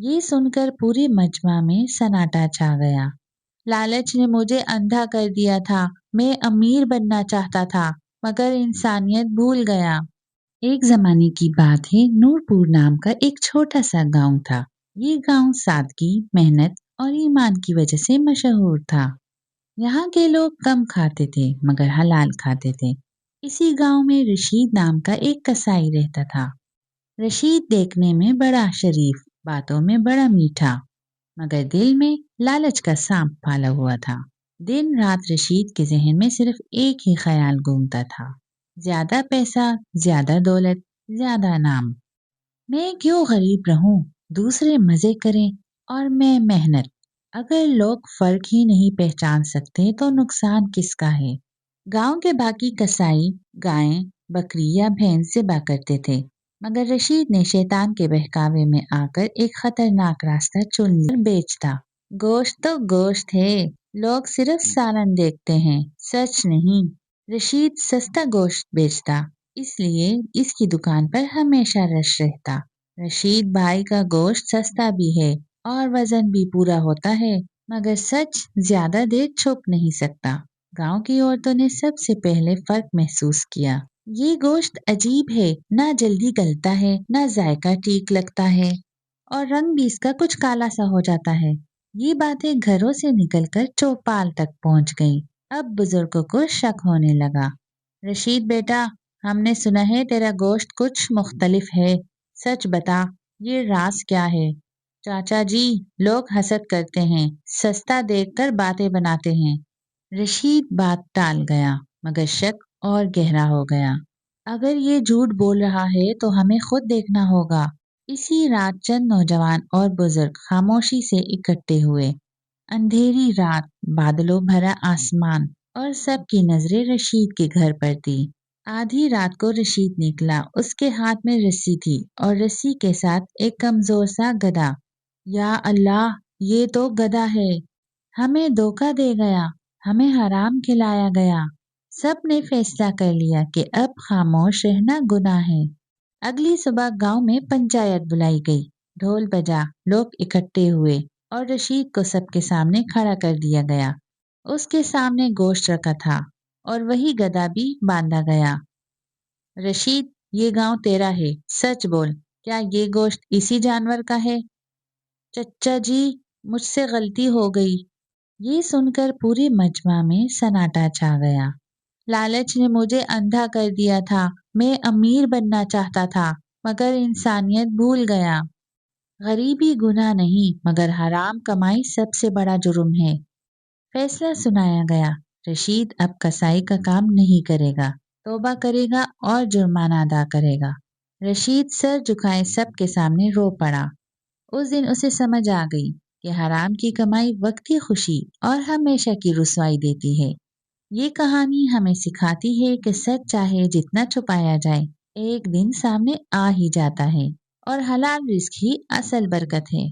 ये सुनकर पूरे मजमा में सन्नाटा छा गया। लालच ने मुझे अंधा कर दिया था। मैं अमीर बनना चाहता था, मगर इंसानियत भूल गया। एक जमाने की बात है, नूरपुर नाम का एक छोटा सा गांव था। ये गांव सादगी, मेहनत और ईमान की वजह से मशहूर था। यहाँ के लोग कम खाते थे, मगर हलाल खाते थे। इसी गांव में रशीद नाम का एक कसाई रहता था। रशीद देखने में बड़ा शरीफ, बातों में बड़ा मीठा, मगर दिल में लालच का सांप पाला हुआ था। दिन रात रशीद के जहन में सिर्फ एक ही ख्याल घूमता था, ज्यादा पैसा, ज्यादा दौलत, ज्यादा नाम। मैं क्यों गरीब रहूं, दूसरे मजे करें और मैं मेहनत। अगर लोग फर्क ही नहीं पहचान सकते तो नुकसान किसका है। गांव के बाकी कसाई गायें, बकरी या भैंस ज़िबा करते थे, मगर रशीद ने शैतान के बहकावे में आकर एक खतरनाक रास्ता चुन लिया। बेचता। गोश्त तो गोश्त है, लोग सिर्फ सालन देखते हैं, सच नहीं। रशीद सस्ता गोश्त बेचता, इसलिए इसकी दुकान पर हमेशा रश रहता। रशीद भाई का गोश्त सस्ता भी है और वजन भी पूरा होता है, मगर सच ज्यादा देर छुप नहीं सकता। गांव की औरतों ने सबसे पहले फर्क महसूस किया। ये गोश्त अजीब है, ना जल्दी गलता है, ना जायका ठीक लगता है, और रंग भी इसका कुछ काला सा हो जाता है। ये बातें घरों से निकलकर चौपाल तक पहुंच गईं। अब बुजुर्गों को शक होने लगा। रशीद बेटा, हमने सुना है तेरा गोश्त कुछ मुख्तलिफ है, सच बता, ये राज क्या है? चाचा जी, लोग हसद करते हैं, सस्ता देखकर बातें बनाते हैं। रशीद बात टाल गया, मगर शक और गहरा हो गया। अगर ये झूठ बोल रहा है तो हमें खुद देखना होगा। इसी रात चंद नौजवान और बुजुर्ग खामोशी से इकट्ठे हुए। अंधेरी रात, बादलों भरा आसमान और सबकी नजरें रशीद के घर पर थी। आधी रात को रशीद निकला, उसके हाथ में रस्सी थी और रस्सी के साथ एक कमजोर सा गधा। या अल्लाह, ये तो गधा है, हमें धोखा दे गया, हमें हराम खिलाया गया। सब ने फैसला कर लिया कि अब खामोश रहना गुनाह है। अगली सुबह गांव में पंचायत बुलाई गई। ढोल बजा, लोग इकट्ठे हुए और रशीद को सबके सामने खड़ा कर दिया गया। उसके सामने गोश्त रखा था और वही गधा भी बांधा गया। रशीद, ये गांव तेरा है, सच बोल, क्या ये गोश्त इसी जानवर का है? चच्चा जी, मुझसे गलती हो गई। ये सुनकर पूरे मजमा में सन्नाटा छा गया। लालच ने मुझे अंधा कर दिया था। मैं अमीर बनना चाहता था, मगर इंसानियत भूल गया। गरीबी गुनाह नहीं, मगर हराम कमाई सबसे बड़ा जुर्म है। फैसला सुनाया गया। रशीद अब कसाई का काम नहीं करेगा, तौबा करेगा और जुर्माना अदा करेगा। रशीद सर झुकाए सबके सामने रो पड़ा। उस दिन उसे समझ आ गई कि हराम की कमाई वक्ती खुशी और हमेशा की रुसवाई देती है। ये कहानी हमें सिखाती है कि सच चाहे जितना छुपाया जाए, एक दिन सामने आ ही जाता है, और हलाल रिस्क ही असल बरकत है।